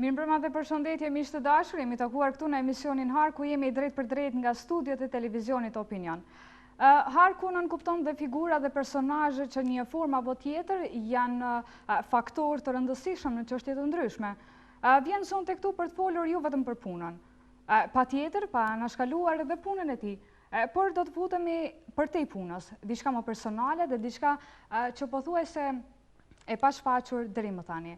Mirëmbrëma dhe përshëndetje miq të dashur, jemi takuar këtu në emisionin Hark, ku jemi drejt për drejt nga studiot e televizionit Opinion. Harku nënkupton dhe figura dhe personazhe që një formë apo tjetër janë faktor të rëndësishëm në çështje të ndryshme. Vjen sonte këtu për të folur jo vetëm për punën. Patjetër, pa anashkaluar edhe punën e tij, por do të futemi përtej punës, diçka më personale dhe diçka që pothuajse e pashfaqur deri më tani.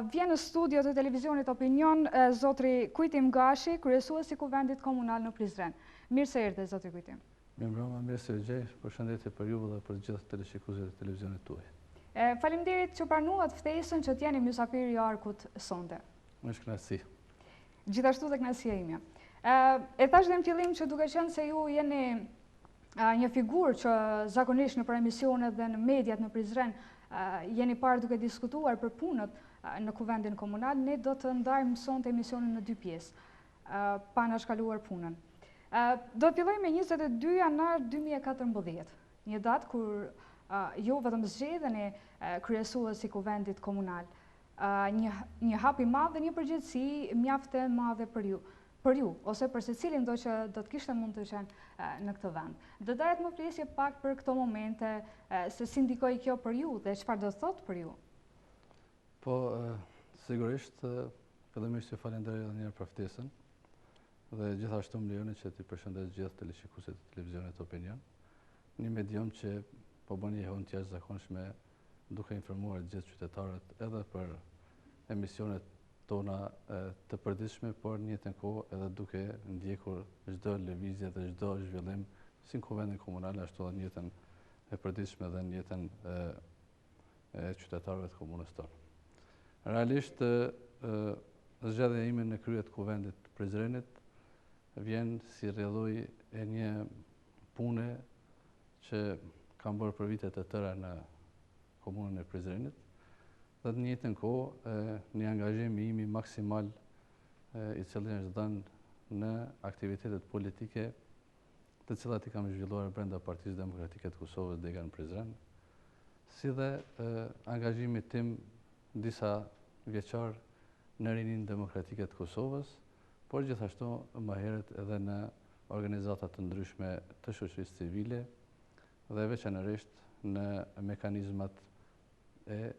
Vjen në studio të televizionit Opinion zotri Kujtim Gashi, kryesuesi i Kuvendit Komunal në Prizren. Mirë se erdhe, zotri Kujtim. Mirëmbrëma, mirë se u gjej. Përshëndetje për ju dhe për gjithë teleshikuesit e televizionit tuaj. Faleminderit që pranuat ftesën që t'jeni mysafiri i Arkut sonte. Më është kënaqësi. Gjithashtu dhe kënaqësia ime. E thash dhe në fillim që duke qenë se ju jeni një figurë që zakonisht nëpër emisionet dhe në mediat në Prizren jeni parë duke diskutuar për punët në Kuvendin Komunal, ne do të ndajmë sonte emisionin në dy pjesë, pa anashkaluar punën. Do të fillojmë me 22 janar 2014, një datë kur jo vetëm zgjedheni kryesuesi i Kuvendit Komunal, një hap i madh dhe një përgjegjësi mjaft e madhe për ju, ose për secilin do që do të kishte mund të qenë në këtë vend. Do dahet më flisje pak për këto momente, se si ndikoi kjo për ju dhe çfarë do të thotë për ju. Po, sigurisht, fillimisht ju falenderoj edhe një herë për ftesën dhe gjithashtu më lejoni që t'i përshëndes gjithë teleshikuesit e televizionit Opinion, një medium që po bën një hënë të jashtëzakonshme duke informuar gjithë qytetarët edhe për emisionet tona të përditshme, por në njëjtën kohë edhe duke ndjekur çdo lëvizje dhe çdo zhvillim si në Kuvendin Komunal, ashtu edhe në jetën e përditshme dhe në jetën e qytetarëve të komunës tonë. Realisht, zgjedhja ime në krye të Kuvendit Prizrenit vjen si rrjedhoj e një pune që kam bërë për vite të tëra në komunën e Prizrenit, dhe në njëjtën kohë një angazhim im i maksimal i cili është dhënë në aktivitetet politike të cilat i kam zhvilluar brenda Partisë Demokratike të Kosovës Dega në Prizren, si dhe angazhimi tim disa vjeçar në Rinin Demokratike të Kosovës, por gjithashtu më herët edhe në organizata të ndryshme të shoqërisë civile dhe veçanërisht në mekanizmat e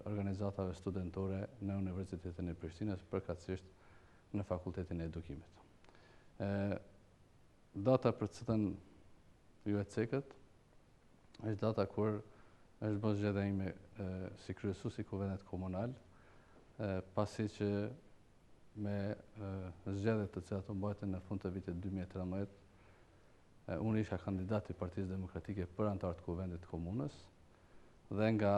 organizatave studentore në Universitetin e Prishtinës, përkatësisht në Fakultetin e Edukimit. Data për cilën ju e cekët është data kur është bërë zgjedhja ime si kryesues i Kuvendit Komunal, pasi që me zgjedhjet të cilat u mbajtën në fund të vitit 2013, unë isha kandidat i Partisë Demokratike për antar të Kuvendit të Komunës, dhe nga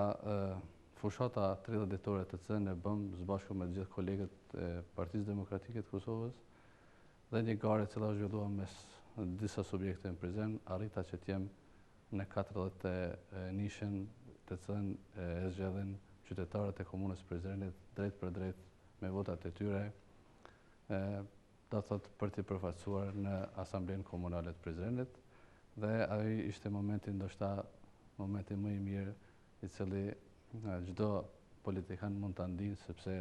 fushata 30 ditore të cilën e bëm së bashku me gjithë kolegët e Partisë Demokratike të Kosovës dhe një garë e cila u zhvillua mes disa subjekte në Prizren, arrita që t'jem në 40 nishën të cilën e zgjedhin qytetarët e komunës Prizrenit drejt për drejt me votat e tyre, do thotë për t'i përfaqësuar në Asamblenë Komunale të Prizrenit, dhe ai ishte momenti ndoshta momenti më i mirë i cili çdo politikan mund ta ndinë, sepse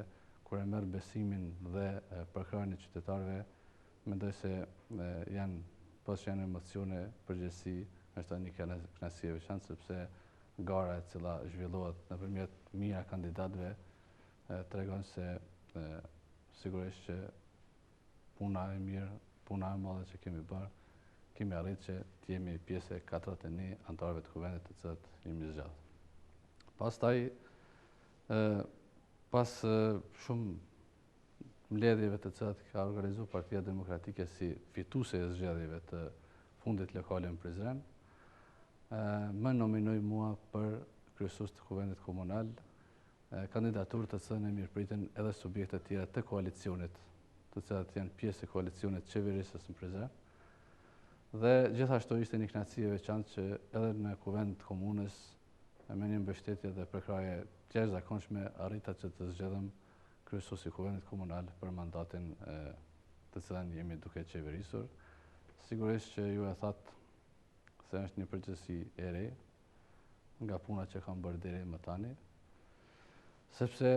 kur e merr besimin dhe përkrahjen e qytetarëve, mendoj se janë pas janë emocione, përgjithësi është një kënaqësi e veçantë, sepse gara e cila zhvillohet nëpërmjet mira kandidatëve tregon se sigurisht që puna e mirë, puna e madhe që kemi bërë, kemi arritë që të jemi pjesë e 41 antarëve të Kuvendit të cilët jemi zgjatur. Pastaj, pas shumë mbledhjeve të cilat ka organizuar Partia Demokratike si fituese e zgjedhjeve të fundit lokale në Prizren, më nominoi mua për kryesues të Kuvendit Komunal, kandidaturë të cilën e mirëpritin edhe subjekte të tjera të koalicionit, të cilat janë pjesë e koalicionit qeverisës në Prizren. Dhe gjithashtu ishte një kënaqësi e veçantë që edhe në Kuvend të Komunës, me një mbështetje dhe përkrahje të jashtëzakonshme, arrita që të zgjedhëm kryesues i Kuvendit Komunal për mandatin të cilën jemi duke qeverisur. Sigurisht që ju e thatë se është një përgjegjësi e re nga puna që kam bërë deri më tani. sepse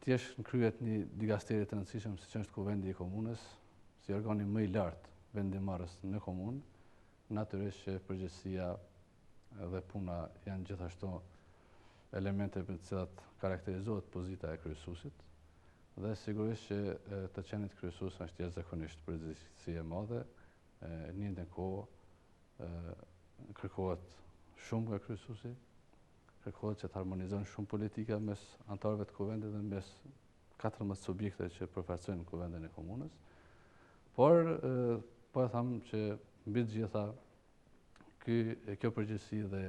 t'jesh në kryet një digasteri të rëndësishëm si që është kuvendi i komunës, si organi më i lartë vendimarrës në komunë, natyrisht që përgjegjësia dhe puna janë gjithashtu elemente për të cilat karakterizohet pozita e kryesuesit, dhe sigurisht që të qenit kryesues është jashtëzakonisht përgjegjësi e madhe, në një njëjtën kohë kërkohet shumë nga kryesuesi, kërkohet që të harmonizon shumë politika mes anëtarëve të kuvendit dhe mes 14 subjekteve që përfaqësojnë kuvendin e komunës. Por po e tham që mbi të gjitha kjo përgjegjësi dhe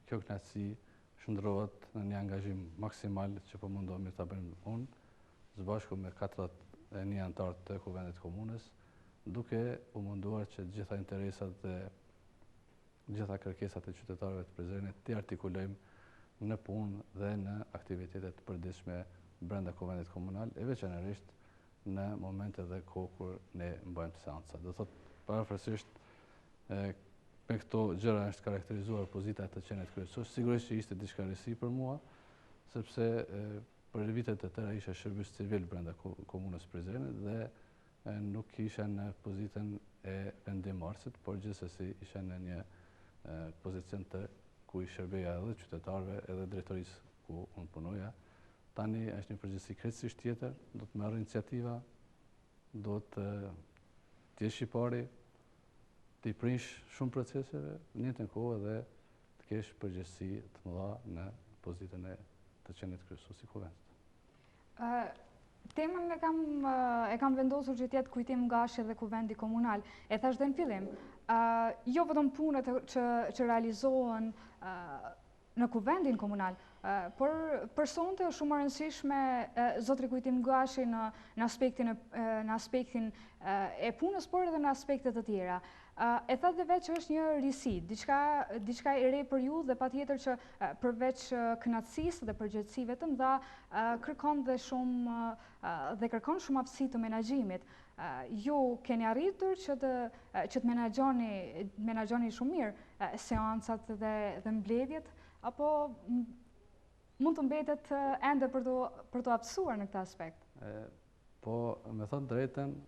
kjo kënaqësi shndrohet në një angazhim maksimal që po mundohemi ta bëjmë unë, së bashku me 41 anëtar të kuvendit të komunës, duke u munduar që gjitha interesat dhe gjitha kërkesat e qytetarëve të Prizrenit të artikulojmë në punë dhe në aktivitetet të përditshme brenda kuvendit komunal, e veçanërisht në momente dhe kohë kur ne mbajmë seanca. Do thotë, parafrasisht, me këto gjëra është karakterizuar pozita e të qenit kryesues. Sigurisht që ishte diçka risi për mua, sepse për vitet e tëra isha shërbës civil brenda komunës Prizrenit dhe nuk isha në pozitën e vendimarrësit, por gjithsesi isha në një pozicion të ku i shërbeja edhe qytetarëve edhe drejtorisë ku unë punoja. Tani është një përgjegjësi krejtësisht tjetër, do të marrë iniciativa, do të t'jesh i pari, t'i prinsh shumë proceseve, në një njëjtën kohë edhe të kesh përgjegjësi të mëdha në pozitën e të qenit kryesues i kuvendit. Temën e kam vendosur që t'jetë kujtim ngashje dhe kuvendi komunal. E thash dhe në fillim, jo vetëm punët që realizohen në kuvendin komunal, por personte është shumë e rëndësishme zotri kujtim ngashje në aspektin e punës, por edhe në aspektet të tjera. E tha dhe vetë që është një risi, diçka e re për ju dhe patjetër që përveç kënaqësisë dhe përgjegjësive të mëdha kërkon dhe shumë aftësi të menaxhimit. Ju keni arritur që të menaxhoni shumë mirë seancat dhe mbledhjet, apo mund të mbetet ende për të aftësuar në këtë aspekt? Po, me thënë drejtën,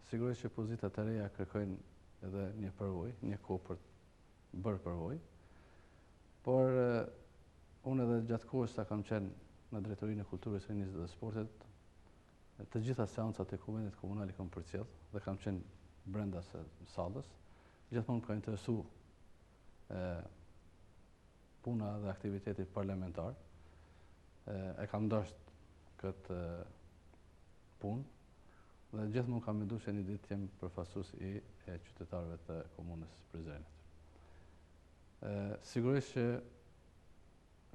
sigurisht që pozitat e reja kërkojnë edhe një përvojë, një kohë për të bërë përvojë, por unë edhe gjatë kohës sa kam qenë në drejtorinë e kulturës, rinjës dhe sportit, të gjitha seancat e kuvendit komunal i kam përcjell dhe kam qenë brenda sallës, gjithmonë më ka interesu puna dhe aktiviteti parlamentar, e kam dashur këtë punë dhe gjithmonë kam menduar se një ditë jem përfaqësues i qytetarëve të komunës Prizrenit. Sigurisht që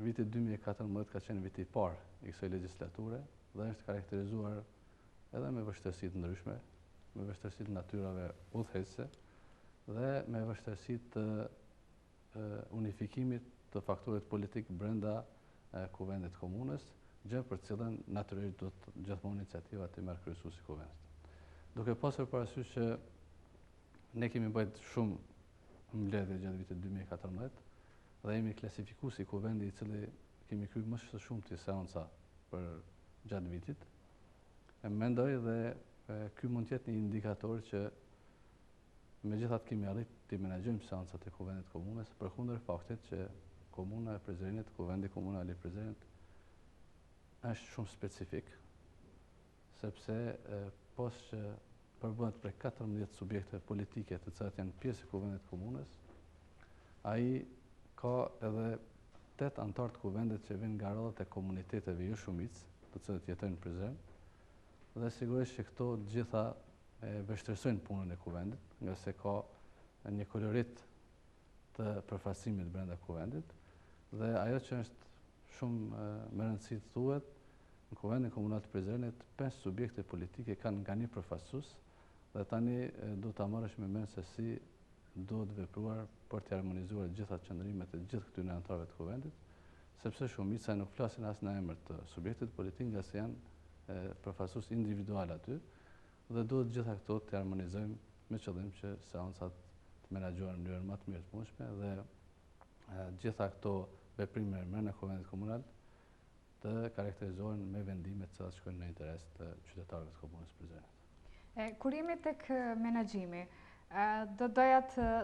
viti 2014 ka qenë viti i parë i kësaj legjislature dhe është karakterizuar edhe me vështirësi të ndryshme, me vështirësi të natyrave udhëheqëse dhe me vështirësi të unifikimit të faktorit politik brenda kuvendit të komunës, gjë për cilën natyrisht do të gjithmonë iniciativa të merr kryesuesi i kuvendit. Duke pasur parasysh që ne kemi bërë shumë mbledhje gjatë vitit 2014 dhe jemi klasifikuar si kuvendi i cili kemi kryer më së shumti seanca për gjatë vitit. Mendoj dhe ky mund të jetë një indikator që megjithatë kemi arritur të menaxhojmë seancat e kuvendit të komunës, përkundër faktit që komuna e Prizrenit, kuvendi komunal i Prizrenit është shumë specifik, sepse pas që përbëhet prej 14 subjekte politike të cilat janë pjesë e kuvendit të komunës, ai ka edhe 8 anëtar të kuvendit që vijnë nga rrethet e komuniteteve jo shumicë, të cilët jetojnë në Prizren, dhe sigurisht që këto të gjitha vështirësojnë punën e kuvendit, nga se ka një kolorit të përfaqësimit brenda kuvendit, dhe ajo që është shumë me rëndësi të thuhet, në kuvendin komunal të Prizrenit 5 subjekte politike kanë nga një përfaqësues dhe tani do ta marrësh me mend se si duhet vepruar për të harmonizuar gjitha qëndrimet e gjithë këtyre anëtarëve të kuvendit, sepse shumica nuk flasin as në emër të subjektit politik, nga se janë përfaqësues individual aty, dhe duhet gjitha këto të harmonizojmë me qëllim që seancat të menaxhohen në mënyrë më të mirë të mundshme dhe gjitha këto veprime brenda kuvendit komunal të karakterizohen me vendimet që shkojnë në interes të qytetarëve të komunës Prizrenit. Kur jemi tek menaxhimi, do doja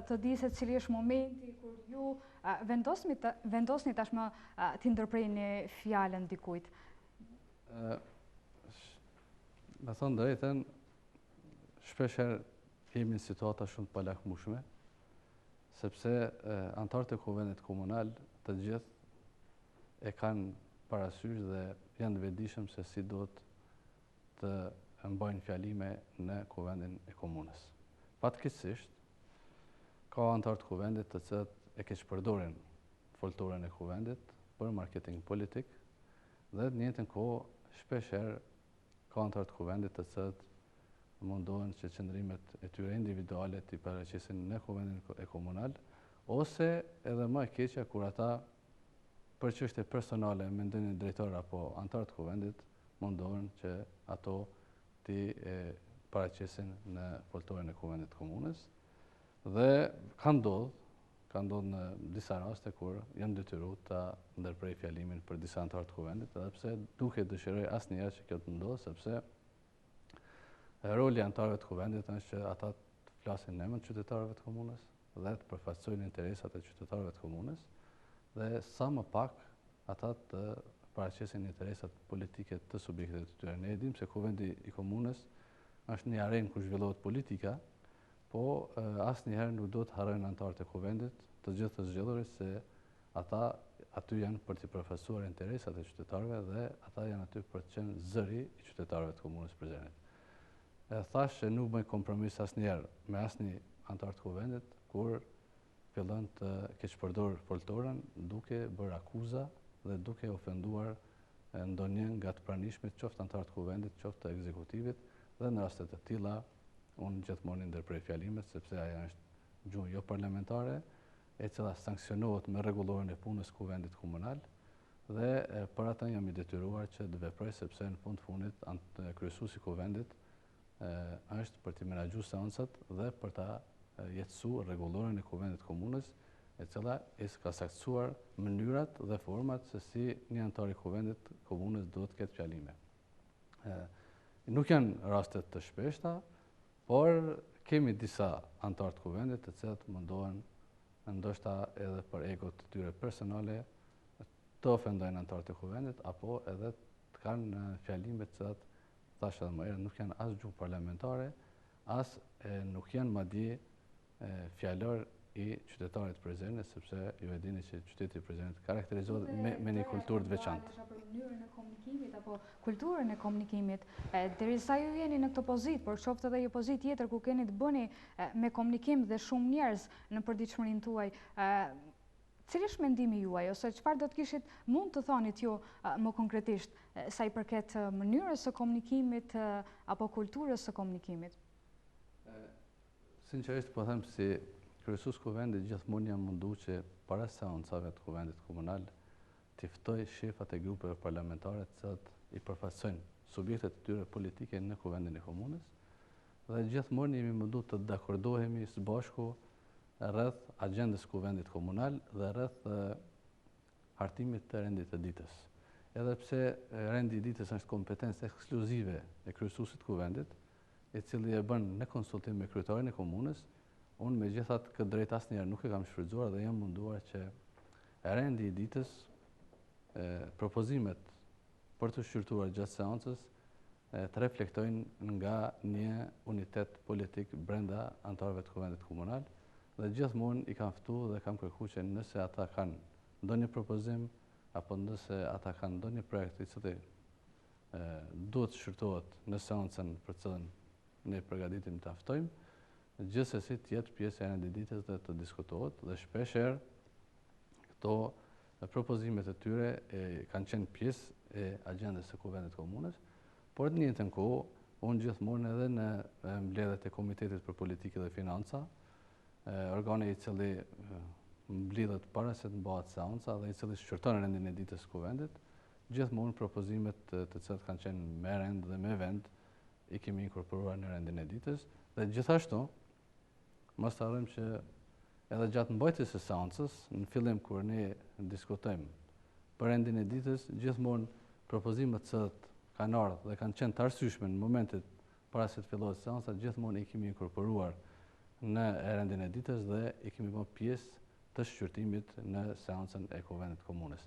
të di se cili është momenti kur ju vendosni tashmë t'i ndërprerni fjalën dikujt. Me thonë drejtën, shpesher jemi në situata shumë të palakmueshme, sepse anëtarët e Kuvendit Komunal të gjithë e kanë parasysh dhe janë të vetëdijshëm se si duhet të mbajnë fjalime në Kuvendin e Komunës. Fatkeqësisht, ka anëtarë të Kuvendit të cilët e keq përdorin foltorën e Kuvendit për marketing politik dhe në njëjtën kohë shpeshherë ka anëtarë të Kuvendit të cilët mundohen që qëndrimet e tyre individuale t'i paraqesin në Kuvendin e Komunal, ose edhe më e keqja kur ata për çështje personale me ndonjë drejtor apo anëtar të Kuvendit mundohen që ato t'i paraqesin në foltorën e Kuvendit të Komunës. Dhe ka ndodhur në disa raste kur janë detyruar ta ndërprej fjalimin për disa anëtar të Kuvendit, edhe pse duke dëshiroj asnjëherë që kjo të ndodhë, sepse roli i anëtarëve të Kuvendit është që ata të flasin në emër të qytetarëve të komunës dhe të përfaqësojnë interesat e qytetarëve të komunës dhe sa më pak ata të paraqesin interesat politike të subjekteve të tyre. Ne e dimë se Kuvendi i komunës është një arenë ku zhvillohet politika, po asnjëherë nuk do të harrojnë anëtarët e Kuvendit të gjithë të zgjedhurit se ata aty janë për të përfaqësuar interesat e qytetarëve dhe ata janë aty për të qenë zëri i qytetarëve të komunës Prizrenit. Thash që nuk bëj kompromis asnjëherë me asnjë anëtar të Kuvendit kur fillon të keqpërdor foltorën duke bërë akuza dhe duke ofenduar ndonjë nga të pranishmit, qoftë anëtar të Kuvendit, qoftë të ekzekutivit, dhe në raste të tilla unë gjithmonë ndërprej fjalimet sepse ajo është gjuhë jo parlamentare, e cila sankcionohet me rregullorën e punës Kuvendit Komunal dhe për atë jam i detyruar që të veproj sepse në fund fundit kryesuesi i Kuvendit është për të menaxhuar seancat dhe për ta jetësuar rregullorën e Kuvendit Komunës, e cila ka saktuar mënyrat dhe format se si një anëtar i Kuvendit Komunës duhet të ketë fjalime. Nuk janë rastet të shpeshta, por kemi disa anëtar të Kuvendit të cilët mundohen ndoshta edhe për egot të tyre personale të ofendojnë anëtarët e Kuvendit apo edhe të kanë fjalime të cilat thash edhe më herët nuk janë as gjuhë parlamentare, as nuk janë madje fjalor i qytetarit Prizrenit, sepse ju e dini që qyteti i Prizrenit karakterizohet me një kulturë të veçantë. Për mënyrën e komunikimit apo kulturën e komunikimit, derisa ju jeni në këtë pozitë, por qoftë edhe një pozitë tjetër ku keni të bëni me komunikim dhe shumë njerëz në përditshmërinë tuaj, cili është mendimi juaj ose çfarë do të kishit mund të thonit ju më konkretisht sa i përket mënyrës së komunikimit apo kulturës së komunikimit? Sinqerisht po them si kryesues Kuvendit gjithmonë jam munduar që para seancave të Kuvendit Komunal t'i ftoj shefat e grupeve parlamentare të cilat i përfaqësojnë subjektet e tyre politike në Kuvendin e Komunës dhe gjithmonë jemi munduar të dakordohemi së bashku rreth agjendës Kuvendit Komunal dhe rreth hartimit të rendit të ditës. Edhe pse rendi i ditës është kompetencë ekskluzive e kryesuesit të Kuvendit, i cili e bën në konsultim me kryetarin e komunës, unë megjithatë këtë drejt asnjëherë nuk e kam shfrytzuar dhe jam munduar që rendi i ditës, propozimet për të shqyrtuar gjatë seancës të reflektojnë nga një unitet politik brenda anëtarëve të Kuvendit Komunal dhe gjithmonë i kam ftuar dhe kam kërkuar që nëse ata kanë ndonjë propozim apo nëse ata kanë ndonjë projekt i cili duhet shqyrtohet në seancën për cilën ne përgatitim ta ftojmë, gjithsesi të jetë pjesë e rendit ditës dhe të diskutohet dhe shpeshherë këto propozimet e tyre kanë qenë pjesë e agjendës së Kuvendit Komunës, por në njëjtën kohë unë gjithmonë edhe në mbledhjet e Komitetit për Politikë dhe Financa, organi i cili mblidhet para se të mbahet seanca dhe i cili shqyrton rendin e ditës së Kuvendit, gjithmonë propozimet të cilat kanë qenë me rend dhe me vend i kemi inkorporuar në rendin e ditës dhe gjithashtu mos harrojmë që edhe gjatë mbajtjes së seancës, në fillim kur ne diskutojmë për rendin e ditës, gjithmonë propozimet që kanë ardhur dhe kanë qenë të arsyeshme në momentet para se të fillohet seanca, gjithmonë i kemi inkorporuar në rendin e ditës dhe i kemi bërë pjesë të shqyrtimit në seancën e Kuvendit të Komunës.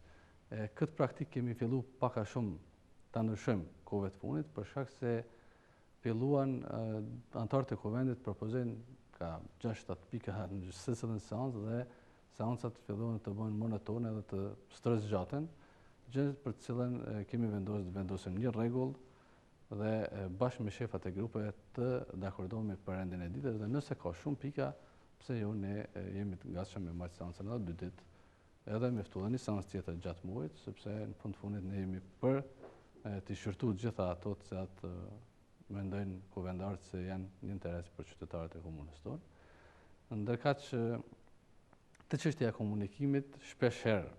Këtë praktik kemi fillu pak a shumë ta ndryshojmë kohëve të fundit, për shkak se filluan anëtarët e Kuvendit propozojnë ka 6-7 pika në secilën seancë dhe seancat filluan të bëhen monotone dhe të stresgjaten, gjë për të cilën kemi vendosim një rregull dhe bashkë me shefat e grupeve të dakordohemi për rendin e ditës dhe nëse ka shumë pika, pse jo ne jemi të gatshëm me marrë seancën edhe 2 ditë, edhe me ftuar një seancë tjetër gjatë muajit, sepse në fund fundit ne jemi për të shqyrtuar gjitha ato të cilat mendojnë kuvendarët se janë një interes për qytetarët e komunës tonë. Ndërkaq të çështja e komunikimit shpesh herë,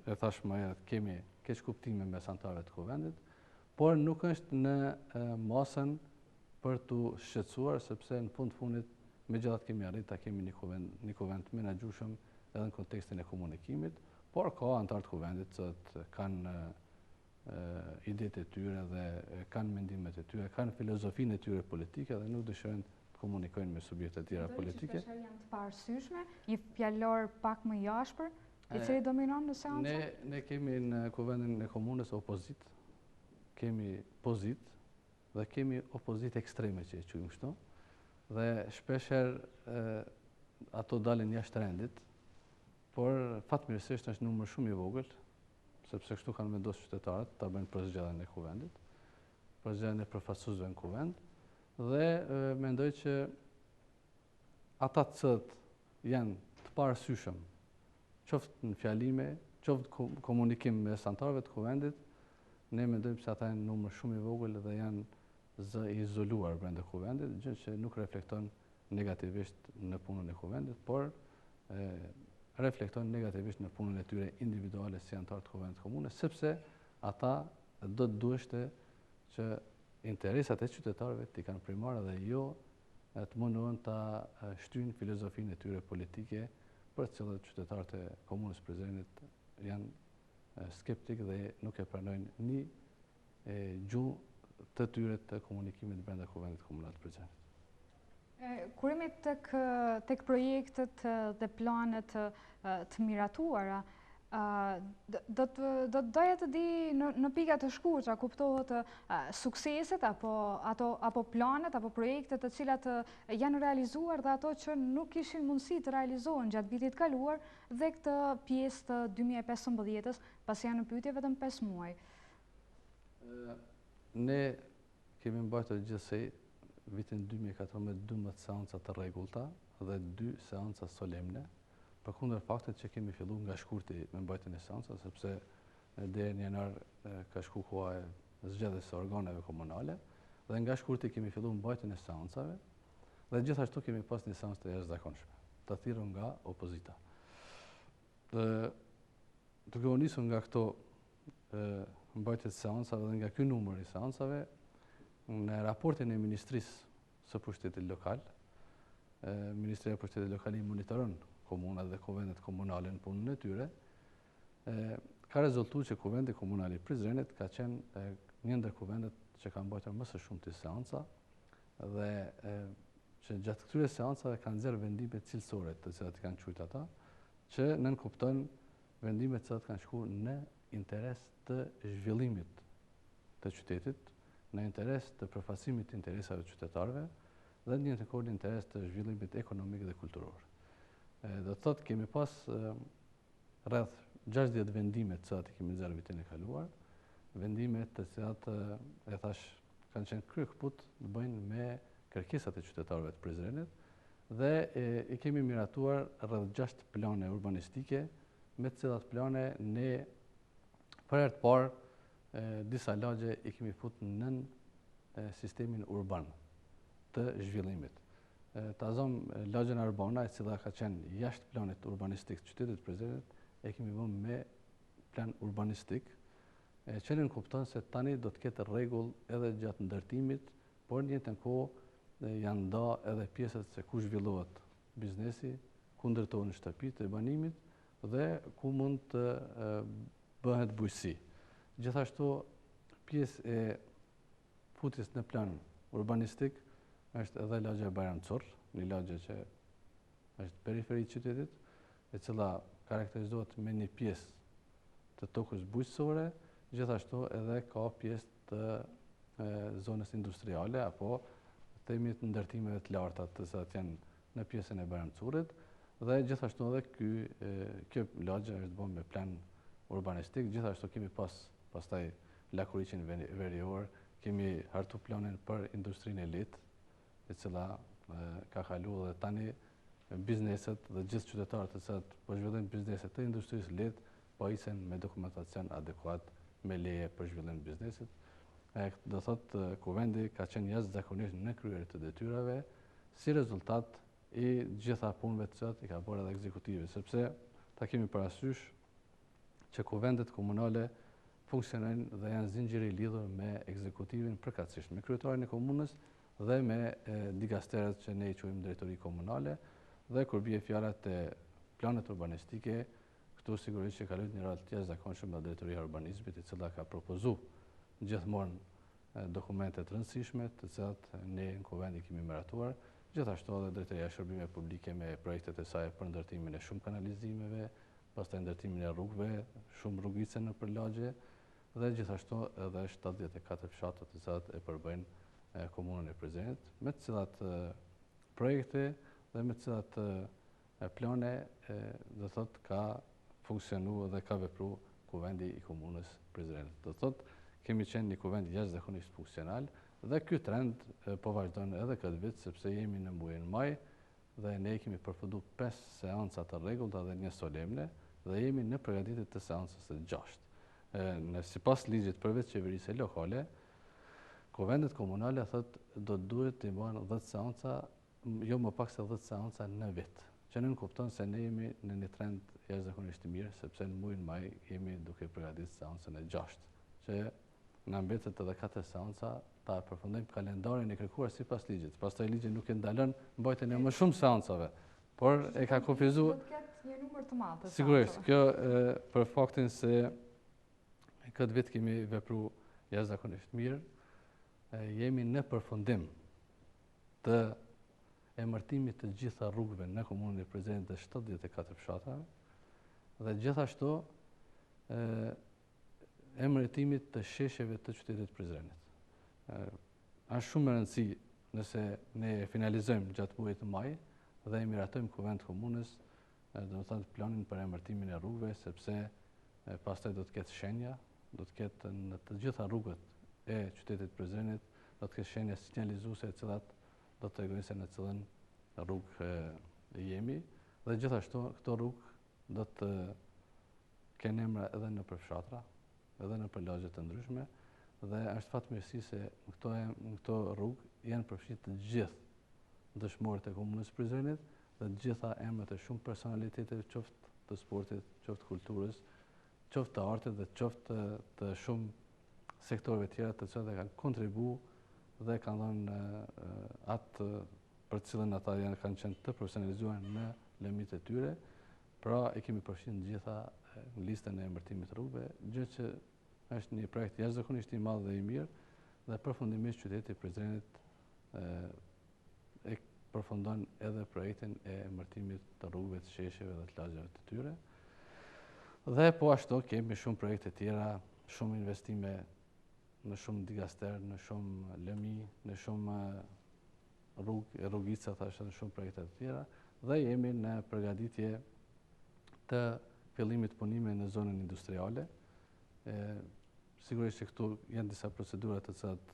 e thash më herët, kemi keq kuptime mes anëtarëve të kuvendit, por nuk është në masën për të shqetësuar, sepse në fund fundit megjithatë kemi arritur ta kemi një kuvend të menaxhueshëm edhe në kontekstin e komunikimit, por ka anëtarë të kuvendit që kanë idetë e tyre dhe kanë mendimet e tyre, kanë filozofinë e tyre politike dhe nuk dëshirojnë të komunikojnë me subjekte të tjera politike. Që janë të parësyeshme, një fjalor pak më i ashpër, i cili dominon në seancë? Ne kemi në kuvendin e komunës opozit, kemi pozit dhe kemi opozit ekstreme që e quajmë kështu. Dhe shpesher ato dalin jashtë rendit, por fatmirësisht është numër shumë i vogël, sepse kështu kanë vendosur qytetarët ta bëjnë përzgjedhjen e kuvendit, përzgjedhjen e përfaqësuesve në kuvend, dhe mendoj që ata që janë të parësyeshëm, qoftë në fjalime, qoftë komunikim mes anëtarëve të kuvendit, ne mendojmë se ata janë numër shumë i vogël dhe janë izoluar brenda kuvendit, gjë që nuk reflekton negativisht në punën e kuvendit, por reflekton negativisht në punën e tyre individuale si anëtarë të kuvendit të komunës, sepse ata do të duheshte që interesat e qytetarëve t'i kanë primare dhe jo të mundohen ta shtyjnë filozofinë e tyre politike, për të cilët qytetarët e komunës Prizrenit janë skeptik dhe nuk e pranojnë një gjuhë të tyre të komunikimit brenda kuvendit komunal të Prizrenit. Kurimi tek projektet dhe planet të miratuara, do të doja të di në pika të shkurtra, kuptohet sukseset apo planet apo projektet të cilat janë realizuar dhe ato që nuk kishin mundësi të realizohen gjatë vitit kaluar dhe këtë pjesë të 2015-ës, pasi janë në pyetje vetëm 5 muaj. Ne kemi mbajtur gjithsej vitin 2014 12 seanca të rregullta dhe 2 seanca solemne, përkundër faktit që kemi filluar nga shkurti me mbajtjen e seancave, sepse deri në janar ka shku koha e zgjedhjes së organeve komunale dhe nga shkurti kemi filluar mbajtjen e seancave dhe gjithashtu kemi pas një seancë të jashtëzakonshme, të thirrur nga opozita. Duke u nisur nga këto mbajtje të seancave dhe nga ky numër i seancave, në raportin e Ministrisë së Pushtetit Lokal, Ministria e Pushtetit Lokal i monitoron komunat dhe kuvendet komunale në punën e tyre, ka rezultuar që kuvendi komunal i Prizrenit ka qenë një ndër kuvendet që ka mbajtur më së shumti seanca dhe që gjatë këtyre seancave kanë nxjerrë vendime cilësore, të cilat kanë quajtur ata, që nënkupton vendime të cilat kanë shkuar në interes të zhvillimit të qytetit, në interes të përfaqësimit të interesave të qytetarëve dhe në një interes të zhvillimit ekonomik dhe kulturor. Do të thotë kemi pas rreth 60 vendime të cilat i kemi nxjerrë vitin e kaluar, vendime të cilat e thash kanë qenë kryekëput të bëjnë me kërkesat e qytetarëve të Prizrenit dhe i kemi miratuar rreth 6 plane urbanistike, me të cilat plane ne për herë të parë disa lagje i kemi futur nën sistemin urban të zhvillimit. Ta zëm lagjen Arbona, e cila ka qenë jashtë planit urbanistik të qytetit Prizrenit, e kemi vënë me plan urbanistik, që nënkupton se tani do të ketë rregull edhe gjatë ndërtimit, por në njëjtën kohë janë nda edhe pjesët se ku zhvillohet biznesi, ku ndërtohen shtëpitë e banimit dhe ku mund të bëhet bujqësi. Gjithashtu pjesë e futjes në plan urbanistik është edhe lagja e Bajramçor, një lagje që është periferi qytetit, e cila karakterizohet me një pjesë të tokës bujqësore, gjithashtu edhe ka pjesë të zonës industriale, apo themi të ndërtimeve të larta të cilat janë në pjesën e Bajramçorit, dhe gjithashtu edhe kjo lagje është bërë me plan urbanistik. Gjithashtu kemi pastaj Lakuriqin Verior, kemi hartu planin për industrinë e lehtë, e cila ka kaluar dhe tani bizneset dhe gjithë qytetarët të cilat po zhvillojnë bizneset të industrisë lehtë po isen me dokumentacion adekuat me leje për zhvillim të biznesit. Do thotë kuvendi ka qenë jashtëzakonisht në kryer të detyrave si rezultat i gjitha punëve të cilat i ka bërë edhe ekzekutivi, sepse ta kemi parasysh që kuvendet komunale funksionojnë dhe janë zinxhiri i lidhur me ekzekutivin përkatësisht, me kryetarin e komunës dhe me dikasteret që ne i quajmë drejtori komunale, dhe kur bie fjala te planet urbanistike, këtu sigurisht që ka luajtur një rol të jashtëzakonshëm nga drejtoria e urbanizmit, e cila ka propozuar gjithmonë dokumente të rëndësishme, të cilat ne në kuvend i kemi miratuar, gjithashtu edhe drejtoria e shërbimeve publike me projektet e saj për ndërtimin e shumë kanalizimeve, pastaj ndërtimin e rrugëve, shumë rrugice nëpër lagje, dhe gjithashtu edhe 74 fshatet të cilat e përbëjnë komunën e Prizrenit, me të cilat projekte dhe me të cilat plane do thotë ka funksionuar dhe ka vepruar kuvendi i komunës Prizrenit. Do thotë kemi qenë një kuvend jashtëzakonisht funksional dhe ky trend po vazhdon edhe këtë vit, sepse jemi në muajin maj dhe ne kemi përfunduar 5 seanca të rregullta dhe një solemne dhe jemi në përgatitje të seancës së 6. Sipas ligjit për vetë qeverisë lokale, kuvendet komunale thotë duhet të bëjnë 10 seanca, jo më pak se 10 seanca në vit. Që nën kupton se ne jemi në një trend jashtëzakonisht të mirë, sepse në muajin maj jemi duke përgatitur seancën e 6, që na mbetet edhe 4 seanca ta përfundojmë kalendarin e kërkuar sipas ligjit. Pastaj ligji nuk e ndalon mbajtjen e më shumë seancave, por e ka kufizuar. Do të ketë një numër të madh të seancave. Sigurisht, kjo për faktin se këtë vit kemi vepruar jashtëzakonisht mirë, jemi në përfundim të emërtimit të gjitha rrugëve në komunën e Prizrenit të 74 fshatave dhe gjithashtu emërtimit të sheshjeve të qytetit Prizrenit. Është shumë e rëndësi nëse ne finalizojmë gjatë muajit të maj dhe e miratojmë kuvend komunës, do të thotë planin për emërtimin e rrugëve, sepse pastaj do të ketë shenja, do të ketë në të gjitha rrugët e qytetit Prizrenit, do të ketë shenja sinjalizuese të cilat do të tregojnë se në cilën rrugë jemi, dhe gjithashtu këto rrugë do të kenë emra edhe në përfshatra, edhe në përlagje të ndryshme, dhe është fatmirësi se në këto rrugë janë përfshirë të gjithë dëshmorët e komunës Prizrenit dhe të gjitha emrat e shumë personaliteteve, qoftë të sportit, qoftë kulturës, qoftë të artit dhe qoftë të shumë sektorëve tjera të cilat e kanë kontribuar dhe kanë dhënë atë për cilën ata kanë qenë të profesionalizuar në lëmit e tyre. Pra e kemi përfshirë në gjitha listën e emërtimit të rrugëve, gjë që është një projekt jashtëzakonisht i madh dhe i mirë, dhe përfundimisht qyteti i Prizrenit e përfundon edhe projektin e emërtimit të rrugëve, të sheshjeve dhe të lagjeve të tyre. Dhe po ashtu kemi shumë projekte tjera, shumë investime në shumë dikaster, në shumë lëmi, në shumë rrugica, thashë, në shumë projekte të tjera, dhe jemi në përgatitje të fillimit punime në zonën industriale. Sigurisht që këtu janë disa procedura të cilat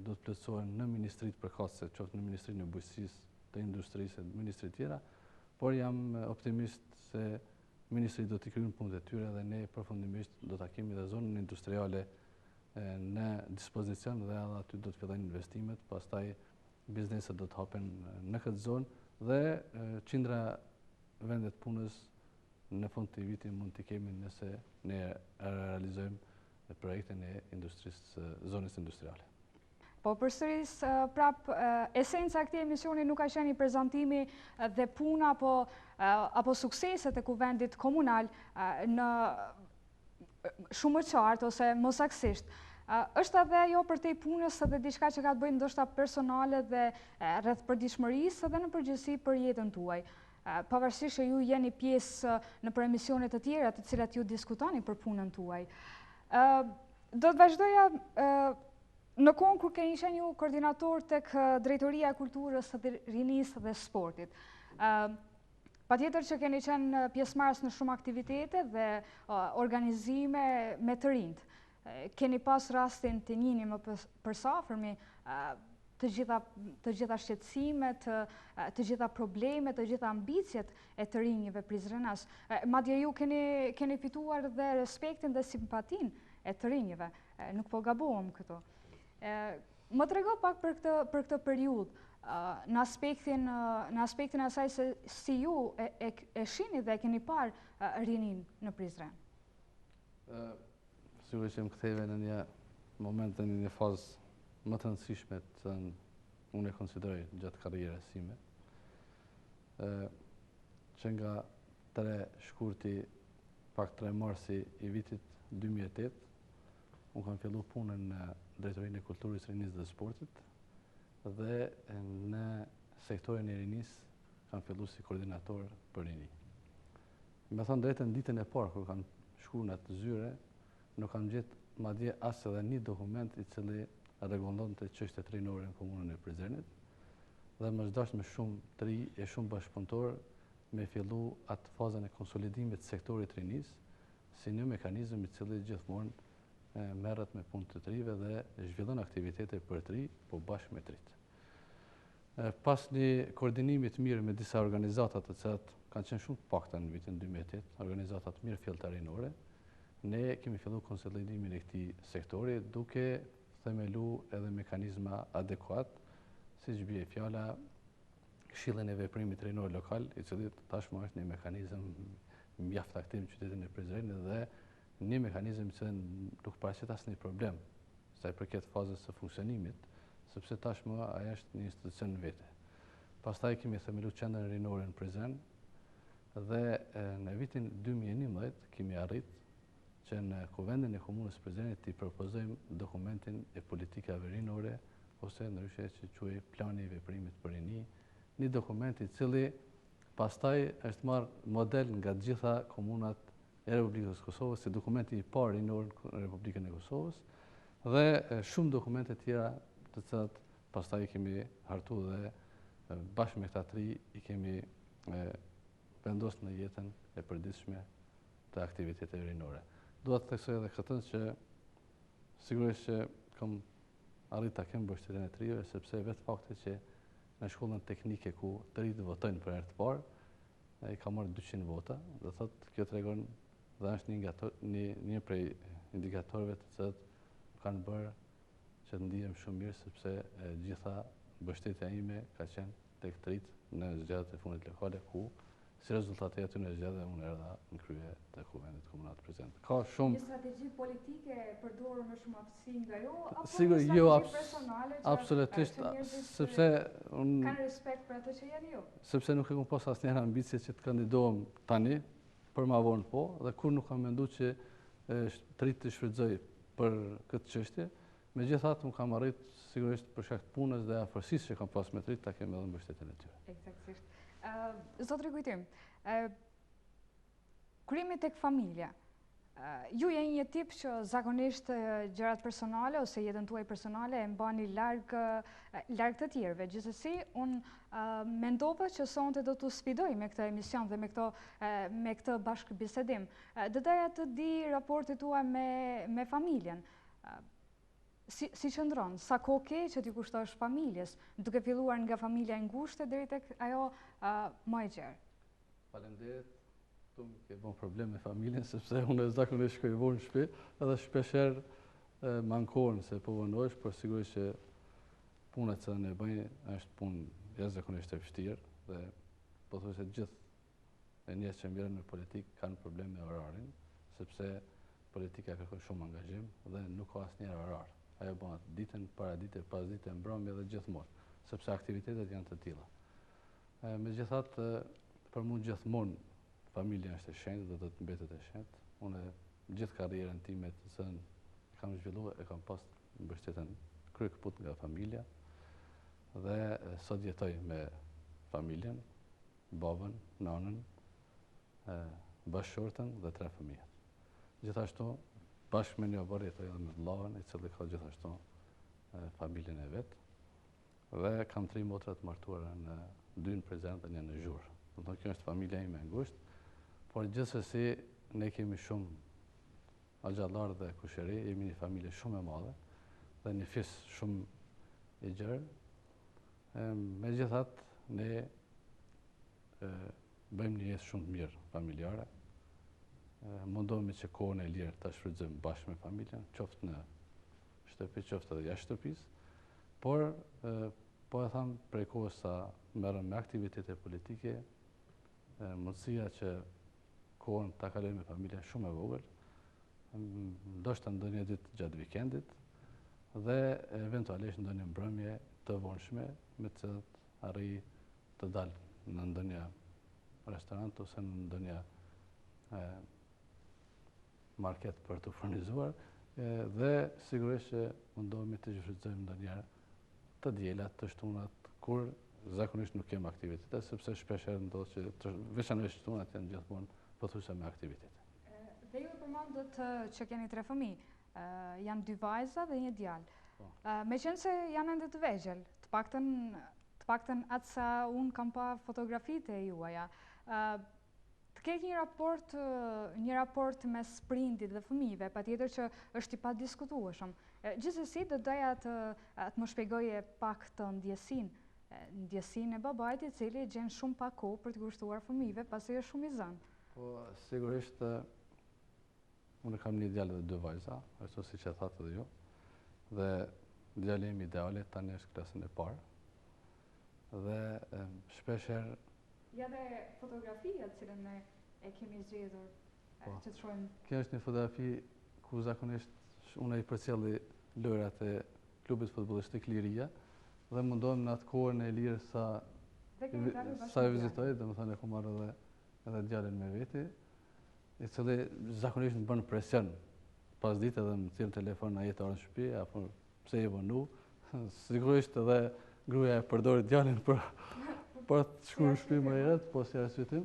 do të plotësohen në ministritë përkatëse, qoftë në Ministrinë e Bujqësisë, të Industrisë, në ministri tjera, por jam optimist se ministri do t'i kryejnë punët e tyre dhe ne përfundimisht do ta kemi dhe zonën industriale në dispozicion dhe edhe aty do të fillojnë investimet, pastaj bizneset do të hapen në këtë zonë dhe qindra vendet punës në fund të vitit mund t'i kemi nëse ne realizojmë projektin e zonës industriale. Po përsëris prap esenca e këtij emisioni nuk ka qenë prezantimi dhe puna apo sukseset e kuvendit komunal shumë më qartë ose mosaksisht. Është edhe ajo për te punës edhe diçka që ka të bëjë ndoshta personale dhe rreth përditshmërisë dhe në përgjithësi për jetën tuaj. Pavarësisht që ju jeni pjesë në emisione të tjera të cilat ju diskutoni për punën tuaj. Do të vazhdoja në kohën kur keni qenë ju koordinator tek Drejtoria e Kulturës së Rinisë dhe Sportit. Patjetër që keni qenë pjesëmarrës në shumë aktivitete dhe organizime me të rinjt. Keni pas rastin të njihni më përsafërmi të gjitha shqetësimet, të gjitha problemet, të gjitha ambicjet e të rinjve prizrenas. Madje ju keni fituar dhe respektin dhe simpatin e të rinjve. Nuk po gabohem këto. Më trego pak për këtë periudhë, në aspektin asaj se si ju e shihni dhe e keni parë rinin në Prizren. Sigurisht që më ktheve në një moment dhe në një fazë më të rëndësishme të unë e konsideroj gjatë karrierës sime, që nga 3 shkurti, pak 3 marsi i vitit 2008, unë kam fillu punën në Drejtorinë e Kulturës, Rinisë dhe Sportit dhe në sektorin e rinisë kam fillu si koordinator për rini. Me thonë drejtën ditën e parë, kur kam shku në atë zyre, nuk kam gjetë madje as edhe një dokument i cili rregullon të çështjet rinore në komunën e Prizrenit dhe më zgdash me shumë të ri e shumë bashkëpunëtor me fillu atë fazën e konsolidimit të sektorit rinisë si një mekanizëm i cili gjithmonë merret me punë të rive dhe zhvillon aktivitete për të ri, po bashkë me të rit. Pas një koordinimi të mirë me disa organizata të cilat kanë qenë shumë të pakta në vitin 2008, organizata të mirë filltarinore, ne kemi fillu konsolidimin e këtij sektori duke themelu edhe mekanizma adekuat, siç bie fjala Këshillin e Veprimit Rinor Lokal, i cili tashmë është një mekanizëm mjaft aktiv në qytetin e Prizrenit dhe një mekanizëm që nuk paraqet asnjë problem sa i përket fazës së funksionimit, sepse tashmë ajo është një institucion vete. Pastaj kemi themeluar qendrën rinore në Prizren dhe në vitin 2011 kemi arritë që në Kuvendin e Komunës së Prizrenit t'i propozojmë dokumentin e politikave rinore ose ndryshe që quhej Plani i Veprimit për Rini, një dokument i cili pastaj është marrë model nga të gjitha komunat e Republikës së Kosovës, si dokumenti i parë rinor në Republikën e Kosovës dhe shumë dokumente tjera të cilat pastaj kemi hartu dhe bashkë me këta 3 i kemi vendosur në jetën e përditshme të aktiviteteve rinore. Dua të theksoj edhe këtë që sigurisht që kam arrit ta kem mbështetjen e të rinjve, sepse vetë fakti që në shkollën teknike ku të rinjt votojnë për herë të parë, ai ka marrë 200 vota, do thotë kjo tregon dhe është një prej indikatorëve të cilat kanë bërë që të ndihem shumë mirë, sepse gjitha mbështetja ime ka qenë tek të rinjt në zgjedhjet e fundit lokale ku si rezultati aty në zgjedhje unë erdha në krye të Kuvendit Komunal të Prizrenit. Ka shumë një strategji politike përdorur me shumë aftësi nga ju apo sigurisht një strategji personale që absolutisht njerëzit sepse unë kanë respekt për atë që jeni ju. Sepse nuk e kam pas asnjëherë ambicje që të kandidohem tani, për ma vonë po, dhe kur nuk kam menduar që të rinjt të shfrytëzoj për këtë çështje, megjithatë më kam arrit sigurisht për shkak të punës dhe afërsisë që kam pas me të rinjt ta kem edhe mbështetjen e tyre. Eksaktësisht. Zotri Kujtim, krimi tek familja. Ju jeni një tip që zakonisht gjërat personale ose jetën tuaj personale e mbani larg të tjerëve. Gjithsesi, unë mendova që sonte do t'u sfidoj me këtë emision dhe me këtë bashkëbisedim. Doja të di raportet tuaja me familjen. Si qëndron, sa kohë ke që t'i kushtosh familjes, duke filluar nga familja e ngushtë deri tek ajo më e gjerë? Faleminderit. Tu më ke bon problem me familjen, sepse unë zakonisht shkoj vonë në shtëpi, edhe shpeshherë mankohen se po vonohesh, por sigurisht që puna që ne bëjmë është punë jashtëzakonisht e vështirë dhe po thoj se gjithë njerëzit që mbjerën në politikë kanë probleme me orarin, sepse politika kërkon shumë angazhim dhe nuk ka asnjëherë orar. Ajo bëhet ditën, para dite, pas dite, mbrëmje dhe gjithmonë, sepse aktivitetet janë të tilla. Megjithatë, për mua gjithmonë familja është e shenjtë dhe do të mbetet e shenjtë. Unë gjithë karrierën time të cilën kam zhvilluar e kam pas mbështetjen kryekëput nga familja dhe sot jetoj me familjen, babën, nanën, bashkëshortën dhe 3 fëmijët. Gjithashtu, bashkë me një burr jetoj edhe me vllahën, i cili ka gjithashtu familjen e vet. Dhe kam 3 motra të martuara, 2 në prezent dhe 1 në zhurë. Do të thonë kjo është familja ime e ngushtë, por gjithsesi ne kemi shumë axhallar dhe kushëri, jemi një familje shumë e madhe dhe një fis shumë i gjerë. Megjithatë, ne bëjmë një jetë shumë të mirë familjare. Mundohemi që kohën e lirë ta shfrytëzojmë bashkë me familjen, qoftë në shtëpi, qoftë edhe jashtë shtëpisë, por po e tham prej kohës sa merrem me aktivitete politike, mundësia që kohën ta kaloj me familjen shumë e vogël, ndoshta ndonjë ditë gjatë vikendit dhe eventualisht ndonjë mbrëmje të vonshme me të cilat arrij të dal në ndonjë restorant ose në ndonjë market për të furnizuar dhe sigurisht që mundohemi të shfrytëzojmë ndonjëherë të diellat, të shtunat, kur zakonisht nuk kemi aktivitete, sepse shpeshherë ndodh që veçanërisht shtunat janë gjithmonë pothuajse me aktivitete. Dhe ju përmendët që keni 3 fëmijë, janë 2 vajza dhe 1 djalë. Meqense janë ende të vegjël, të paktën atë sa unë kam pa fotografitë e juaja, të keq një raport mes prindit dhe fëmijëve, patjetër që është i padiskutueshëm. Gjithsesi do doja të më shpjegoje pak të ndjesinë e babait, i cili gjen shumë pak kohë për të kushtuar fëmijëve, pasi është shumë i zënë. Po sigurisht unë kam 1 djalë dhe 2 vajza, ashtu siç e thatë edhe ju. Dhe djali im ideale tani është klasën e parë. Dhe shpeshherë ja dhe fotografia të cilën ne e kemi zgjedhur që të shohim. Kjo është një fotografi ku zakonisht unë i përcjelli lojrat e klubit futbollistik Liria dhe mundohem në atë kohën e lirë sa e vizitoj, domethënë e kam marrë edhe djalin me veti, i cili zakonisht më bën presion pas ditë edhe më thirr në telefon a jetë orën në shtëpi apo pse je vonu. Sigurisht edhe gruaja e përdori djalin për të shkuar në shtëpi më herët, po si arsyetim,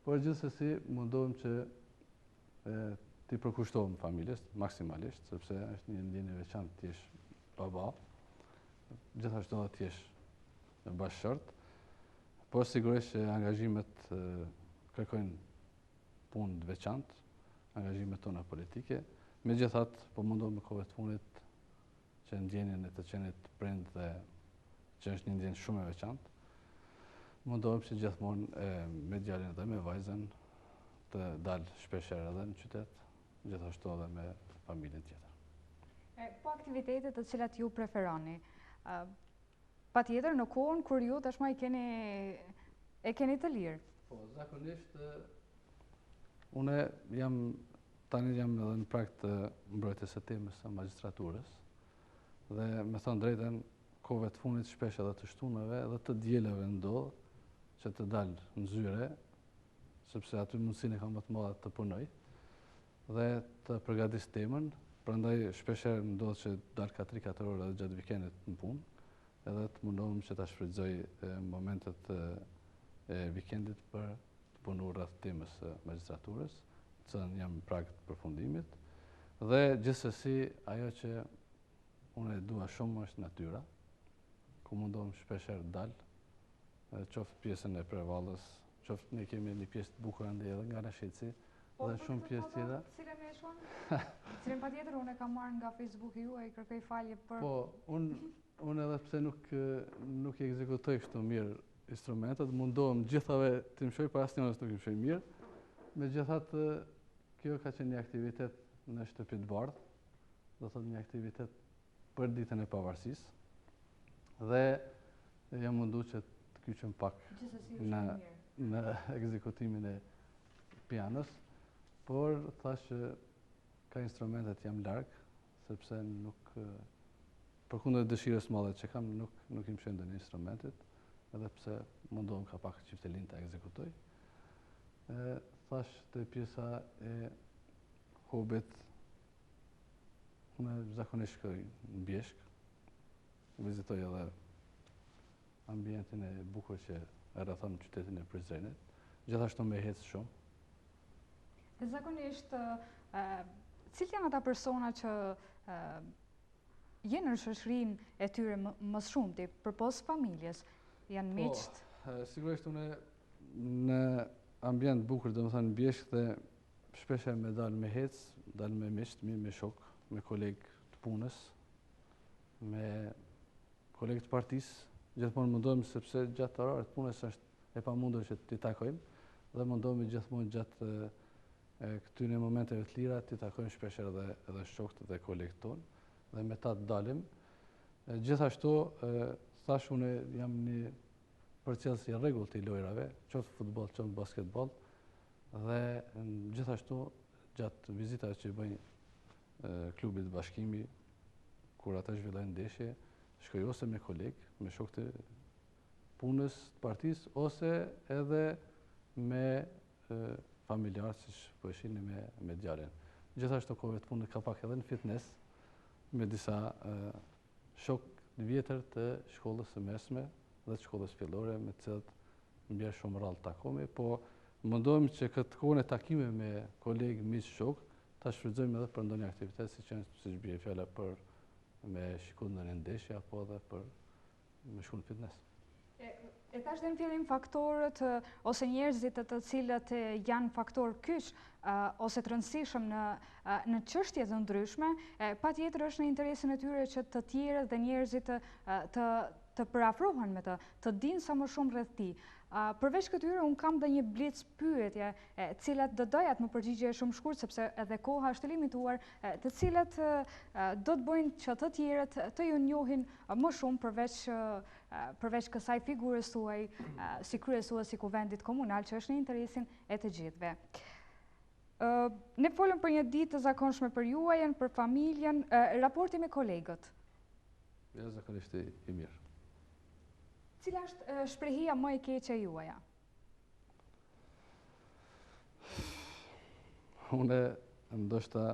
por gjithsesi mundohem që t'i përkushtohem familjes maksimalisht, sepse është një ndjenjë e veçantë të jesh baba, gjithashtu edhe të jesh bashkëshort, por sigurisht që angazhimet kërkojnë punë të veçantë, angazhimet tona politike. Megjithatë, po mundohem në kohët funit që ndjenjen e të qenit prind dhe që është një ndjenjë shumë e veçantë, mundohem që gjithmonë me djalin dhe me vajzën të dalë shpeshherë edhe në qytet, gjithashtu edhe me familjen tjetër. Po aktivitetet të cilat ju preferoni, patjetër në kohën kur ju tashmë e keni të lirë. Po, zakonisht unë tani jam edhe në prag të mbrojtjes së temës së magjistraturës dhe me thënë drejtën kohëve të fundit shpesh edhe të shtunave edhe të dielave ndodh që të dalë në zyre, sepse aty mundësinë kam më të madhe të punoj dhe të përgatis temën, prandaj shpeshherë ndodh që dal 3-4 orë edhe gjatë vikendit në punë, edhe të mundohem që ta shfrytëzoj momentet e vikendit për të punuar rreth temës së magjistraturës, që jam në prag të përfundimit, dhe gjithsesi ajo që unë e dua shumë është natyra, ku mundohem shpeshherë të dal, qoftë pjesën e Prevallës, qoftë ne kemi një pjesë të bukur ande edhe nga Rasheci, dhe shumë pjesë tjera. Cilën e shohim? Cilën patjetër unë e kam marrë nga Facebooku juaj, kërkoj falje për. Po, unë edhe pse nuk i ekzekutoj kështu mirë instrumentet, mundohem gjithave të më shoj, për asnjëherë nuk më shoj mirë. Megjithatë, kjo ka qenë një aktivitet në shtëpi të bardhë, do thotë një aktivitet për ditën e pavarësisë. Dhe jam munduar që të kyçem pak në ekzekutimin e pianos, por thash që ka instrumentet jam larg, sepse nuk përkundër dëshirës madhe që kam, nuk i mshoj ndonjë instrumentit, edhe pse mundohem ka pak qiftelin të ekzekutoj. Thash të pjesa e hobit, unë zakonisht shkoj në Bjeshk, vizitoj edhe ambientin e bukur që e rrethon qytetin e Prizrenit, gjithashtu me hecë shumë. E zakonisht, cilë janë ata persona që jenë në shoqërinë e tyre më shumti, përpos familjes, janë miqt? Sigurisht unë në ambient bukur, domethënë në Bjeshk dhe shpesh me dalë me hecë, dalë me miqt, me shok, me kolegë të punës, me kolegë të partisë, gjithmonë mundohemi sepse gjatë orarit të punës është e pamundur që t'i takojmë dhe mundohemi gjithmonë gjatë këtyre momenteve të lira t'i takojmë shpesh edhe shokët dhe kolegët tonë dhe me ta të dalim. Gjithashtu, thash unë jam një përcjellës i rregullt i lojrave, qoftë futboll, qoftë basketboll, dhe gjithashtu gjatë vizitave që bëjnë klubit bashkimi, kur ata zhvillojnë ndeshje, shkoj ose me kolegë, me shokë të punës të partisë, ose edhe me familjarë, siç po e shihni me djalin. Gjithashtu kohëve të punës ka pak edhe në fitness, me disa shokë të vjetër të shkollës së mesme dhe të shkollës fillore, me të cilët mbjerë shumë rrallë takomi, po mundohemi që këtë kohën e takime me kolegë, miq, shokë, ta shfrytëzojmë edhe për ndonjë aktivitet, siç bie fjala për me shikuar ndonjë ndeshje apo edhe për me shkuar në fitness. E tash dhe në fillim faktorët ose njerëzit të cilët janë faktor kyç ose të rëndësishëm në çështje të ndryshme, patjetër është në interesin e tyre që të tjerët dhe njerëzit të përafrohen me të dinë sa më shumë rreth tij. Përveç këtyre, unë kam dhe një blic pyetje, cilat do doja të më përgjigje shumë shkurt, sepse edhe koha është limituar, të cilat do të bëjnë që të tjerët të ju njohin më shumë përveç kësaj figurës tuaj si kryesues i kuvendit komunal, që është në interesin e të gjithëve. Ne folëm për një ditë të zakonshme për juajën, për familjen, raporti me kolegët. Ja, zakonisht i mirë. Cila është shprehia më e keqe juaja? Unë ndoshta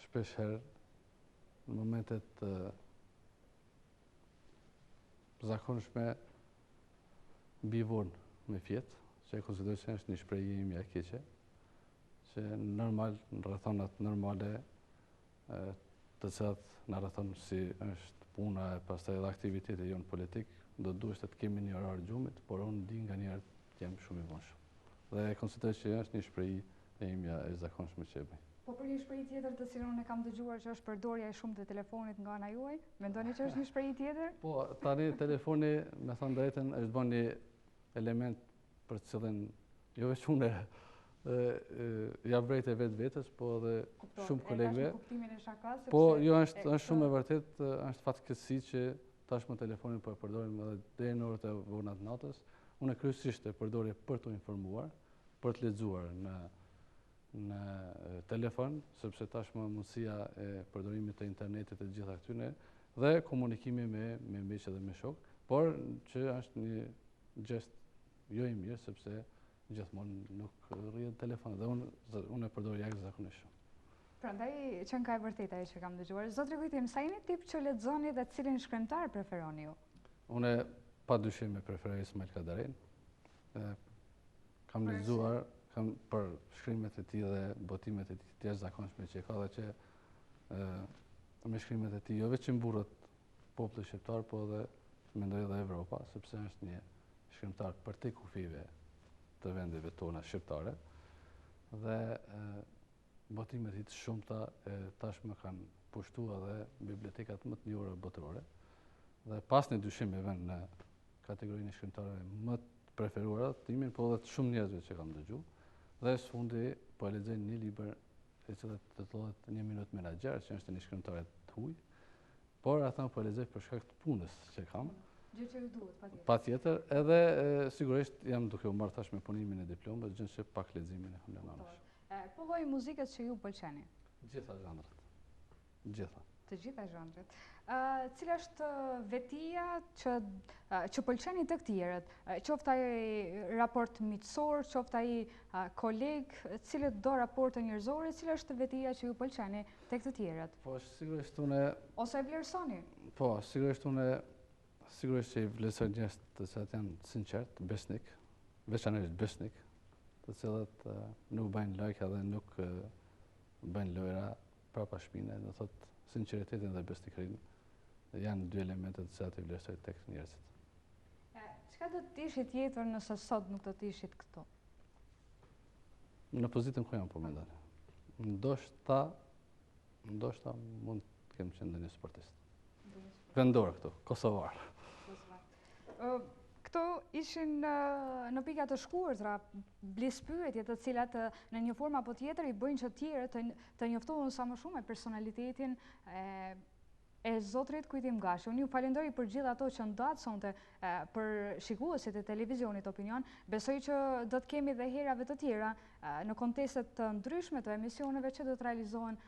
shpesh herë në momentet zakonshme mbi vonë me fjetë, që e konsideroj se është një shprehje ime e keqe, që normal në rrethonat normale të cilat na rrethon si është puna e pastaj edhe aktiviteti jonë politik, do duhet të kemi një orar gjumit, por unë di nga njerë të jem shumë i vonshëm. Dhe konsideroj që është një shprehje e imja e zakonshme që e bëj. Po për një shprehje tjetër të cilën unë kam dëgjuar që është përdorja e shumë të telefonit nga ana juaj, mendoni që është një shprehje tjetër? Po, tani telefoni, me thënë drejtën, është bën një element për të cilën jo vetëm unë ja vrejt e vetes, po edhe shumë kolegëve. Po, jo, është shumë e vërtet, është fatkeqësi që tashmë telefonin po e përdorim edhe deri në orët e vonë të natës. Unë kryesisht e përdorje për të informuar, për të lexuar në telefon, sepse tashmë mundësia e përdorimit të internetit e gjitha këtyre dhe komunikimi me miq dhe me shok, por që është një gjest jo i mirë, sepse gjithmonë nuk rrihet telefoni dhe unë e përdor jashtëzakonisht shumë. Prandaj që ka e vërtetë ajo që kam dëgjuar. Zotri Kujtim, sa jeni tip që lexoni dhe cilin shkrimtar preferoni ju? Unë padyshim e preferoj Ismail Kadarin. Kam lexuar për shkrimet e tij dhe botimet e tij të jashtëzakonshme që ka dhe që me shkrimet e tij jo vetëm burrët popullit shqiptar, po edhe mendoj edhe Evropa, sepse është një shkrimtar për te kufive të vendeve tona shqiptare dhe botimet e tij të shumta tashmë kanë pushtuar edhe bibliotekat më të njohura botërore dhe pas një dyshim e vend në kategorinë e shkrimtarëve më të preferuara të timin, po edhe të shumë njerëzve që kam dëgjuar. Dhe së fundi po e lexoj një libër i cili titullohet 1 minutë menaxher, që është një shkrimtar të huaj, por ata po e lexoj për shkak të punës që kam. Gjë që ju duhet, patjetër. Patjetër, edhe sigurisht jam duke u marrë tash me punimin e diplomës, gjë që pak leximin e kam lënë. Po lloji muzikës që ju pëlqeni? Gjitha zhanrat. Gjitha. të gjitha zhanret. Cila është vetia që pëlqeni të tjerët? Qoftë ai raport miqësor, qoftë ai koleg, cilët do raporte njerëzore, cila është vetia që ju pëlqeni tek të tjerët? Po, sigurisht unë... Ose e vlerësoni? Po, sigurisht që i vlerësoj njerëz të cilat janë sinqert, besnik, veçanërisht besnik, të cilët nuk bëjnë lajka dhe nuk bëjnë lojra prapa shpine, do thotë sinqeritetin dhe besnikërinë janë dy elementet të cilat i vlerësoj tek njerëzit. Çka do të ishit tjetër nëse sot nuk do të ishit këtu? Në pozitën ku jam po mendoj. Ndoshta mund të kem qenë ndonjë sportist. Vendor këtu, kosovar. Këto ishin në pika të shkurtra, blis pyetje të cilat në një formë apo tjetër i bëjnë që tjerë të njoftohen sa më shumë me personalitetin e zotrit Kujtim Gashi. Unë ju falenderoj për gjithë ato që ndatë sonte për shikuesit e televizionit Opinion. Besoj që do të kemi dhe herave të tjera në kontestet të ndryshme të emisioneve që do të realizohen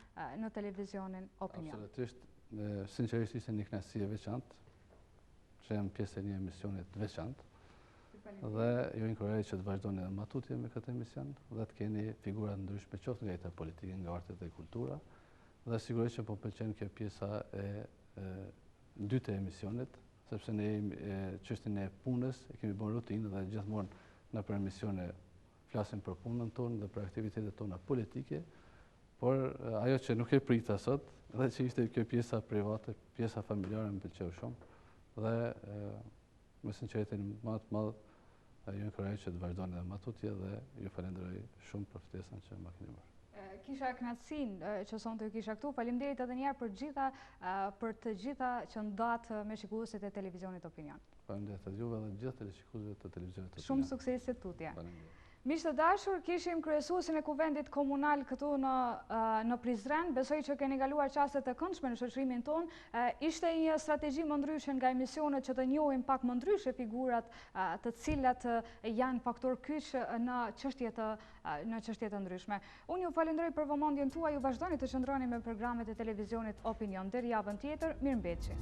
në televizionin Opinion. Absolutisht, sinqerisht ishte një kënaqësi e veçantë që jam pjesë e një emisionit të veçantë dhe ju inkurajoj që të vazhdoni edhe më tutje me këtë emision dhe të keni figura të ndryshme qoftë nga jeta politike, nga artet dhe kultura. Dhe sigurisht që po pëlqen kjo pjesa e dytë e emisionit, sepse ne çështjen e punës e kemi bërë rutinë dhe gjithmonë në për emisione flasim për punën tonë dhe për aktivitetet tona politike, por ajo që nuk e prita sot, dhe që ishte kjo pjesa private, pjesa familjare më pëlqeu shumë dhe me sinqeritetin më të madh ju inkurajoj që të vazhdoni edhe më tutje dhe ju falenderoj shumë për ftesën që më keni bërë. Kisha kënaqësinë që sonte ju kisha këtu. Faleminderit edhe një herë për të gjitha që ndatë me shikuesit e televizionit Opinion. Faleminderit edhe juve dhe gjithë teleshikuesve të televizionit Opinion. Shumë suksese tutje. Faleminderit. Miq të dashur, kishim kryesuesin e kuvendit komunal këtu në Prizren. Besoj që keni kaluar çaste të këndshme në shoqërimin ton. Ishte një strategji më ndryshe nga emisionet që të njohim pak më ndryshe figurat të cilat janë faktor kyç në çështje të ndryshme. Unë ju falenderoj për vëmendjen tuaj, ju vazhdoni të qëndroni me programet e televizionit Opinion. Deri javën tjetër, mirëmbëjtje.